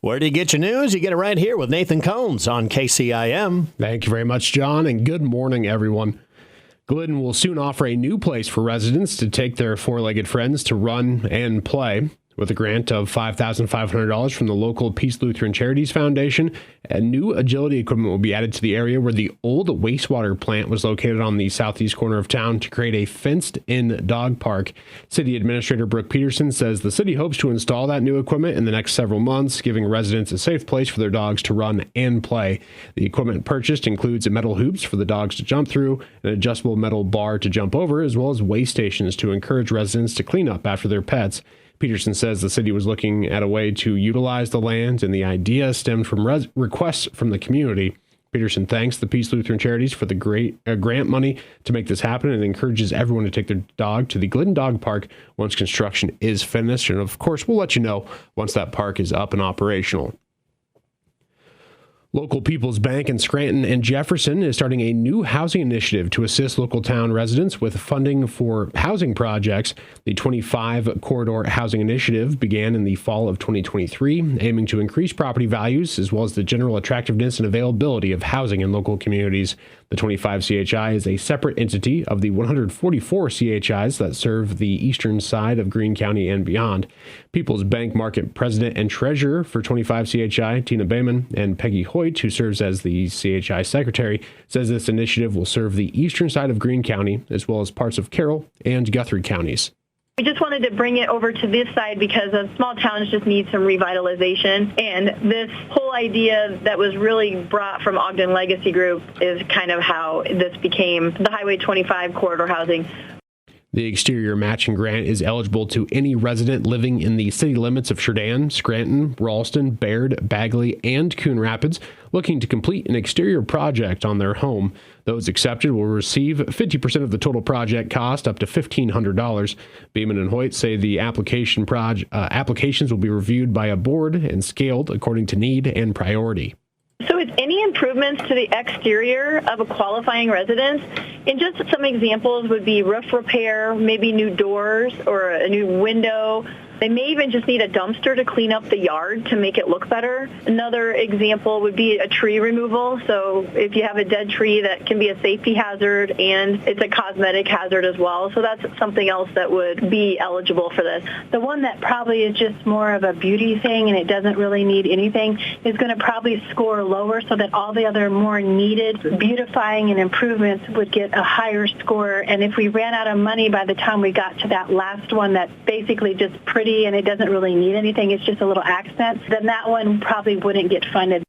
Where do you get your news? You get it right here with Nathan Combs on KCIM. Thank you very much, John, and good morning, everyone. Glidden will soon offer a new place for residents to take their four-legged friends to run and play. With a grant of $5,500 from the local Peace Lutheran Charities Foundation, a new agility equipment will be added to the area where the old wastewater plant was located on the southeast corner of town to create a fenced-in dog park. City Administrator Brooke Peterson says the city hopes to install that new equipment in the next several months, giving residents a safe place for their dogs to run and play. The equipment purchased includes metal hoops for the dogs to jump through, an adjustable metal bar to jump over, as well as way stations to encourage residents to clean up after their pets. Peterson says the city was looking at a way to utilize the land, and the idea stemmed from requests from the community. Peterson thanks the Peace Lutheran Charities for the grant money to make this happen and encourages everyone to take their dog to the Glidden Dog Park once construction is finished. And of course, we'll let you know once that park is up and operational. Local People's Bank in Scranton and Jefferson is starting a new housing initiative to assist local town residents with funding for housing projects. The 25 Corridor Housing Initiative began in the fall of 2023, aiming to increase property values as well as the general attractiveness and availability of housing in local communities. The 25 CHI is a separate entity of the 144 CHIs that serve the eastern side of Greene County and beyond. People's Bank Market President and Treasurer for 25 CHI, Tina Bayman, and Peggy Hoyt, who serves as the CHI Secretary, says this initiative will serve the eastern side of Greene County as well as parts of Carroll and Guthrie counties. We just wanted to bring it over to this side because small towns just need some revitalization. And this whole idea that was really brought from Ogden Legacy Group is kind of how this became the Highway 25 corridor housing. The exterior matching grant is eligible to any resident living in the city limits of Sheridan, Scranton, Ralston, Baird, Bagley, and Coon Rapids looking to complete an exterior project on their home. Those accepted will receive 50% of the total project cost, up to $1,500. Beeman and Hoyt say the applications will be reviewed by a board and scaled according to need and priority. So it's any improvements to the exterior of a qualifying residence. And just some examples would be roof repair, maybe new doors or a new window. They may even just need a dumpster to clean up the yard to make it look better. Another example would be a tree removal. So if you have a dead tree, that can be a safety hazard and it's a cosmetic hazard as well. So that's something else that would be eligible for this. The one that probably is just more of a beauty thing and it doesn't really need anything is going to probably score lower so that all the other more needed beautifying and improvements would get a higher score. And if we ran out of money by the time we got to that last one that's basically just pretty and it doesn't really need anything, it's just a little accent, then that one probably wouldn't get funded.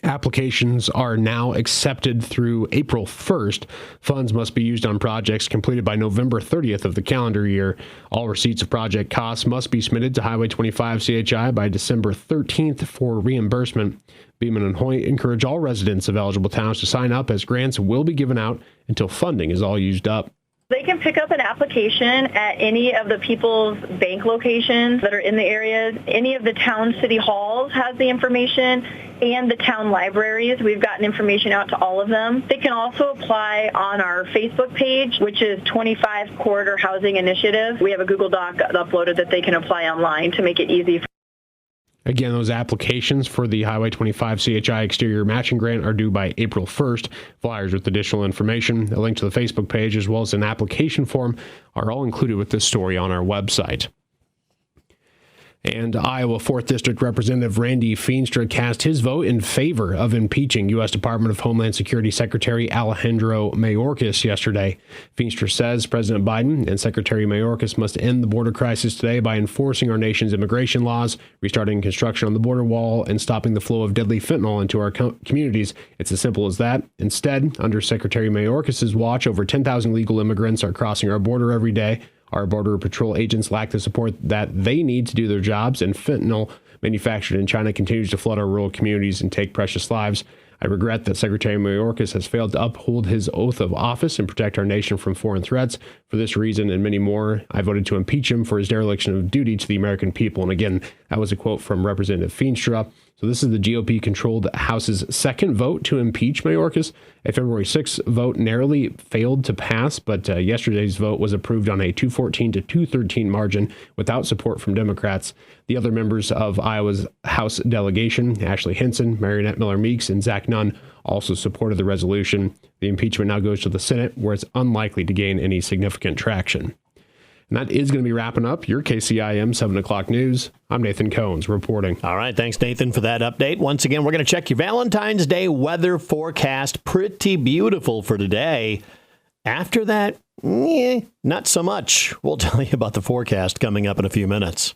Applications are now accepted through April 1st. Funds must be used on projects completed by November 30th of the calendar year. All receipts of project costs must be submitted to Highway 25 CHI by December 13th for reimbursement. Beeman and Hoyt encourage all residents of eligible towns to sign up, as grants will be given out until funding is all used up. They can pick up an application at any of the People's Bank locations that are in the areas. Any of the town city halls has the information, and the town libraries. We've gotten information out to all of them. They can also apply on our Facebook page, which is 25 Corridor Housing Initiative. We have a Google Doc uploaded that they can apply online to make it easy. Again, those applications for the Highway 25 CHI Exterior Matching Grant are due by April 1st. Flyers with additional information, a link to the Facebook page, as well as an application form are all included with this story on our website. And Iowa 4th District Representative Randy Feenstra cast his vote in favor of impeaching U.S. Department of Homeland Security Secretary Alejandro Mayorkas yesterday. Feenstra says President Biden and Secretary Mayorkas must end the border crisis today by enforcing our nation's immigration laws, restarting construction on the border wall, and stopping the flow of deadly fentanyl into our communities. It's as simple as that. Instead, under Secretary Mayorkas' watch, over 10,000 legal immigrants are crossing our border every day. Our Border Patrol agents lack the support that they need to do their jobs, and fentanyl manufactured in China continues to flood our rural communities and take precious lives. I regret that Secretary Mayorkas has failed to uphold his oath of office and protect our nation from foreign threats. For this reason and many more, I voted to impeach him for his dereliction of duty to the American people. And again, that was a quote from Representative Feenstra. So this is the GOP-controlled House's second vote to impeach Mayorkas. A February 6th vote narrowly failed to pass, but yesterday's vote was approved on a 214 to 213 margin without support from Democrats. The other members of Iowa's House delegation, Ashley Hinson, Marionette Miller-Meeks, and Zach Nunn, also supported the resolution. The impeachment now goes to the Senate, where it's unlikely to gain any significant traction. And that is going to be wrapping up your KCIM 7 o'clock news. I'm Nathan Cohns reporting. All right. Thanks, Nathan, for that update. Once again, we're going to check your Valentine's Day weather forecast. Pretty beautiful for today. After that, not so much. We'll tell you about the forecast coming up in a few minutes.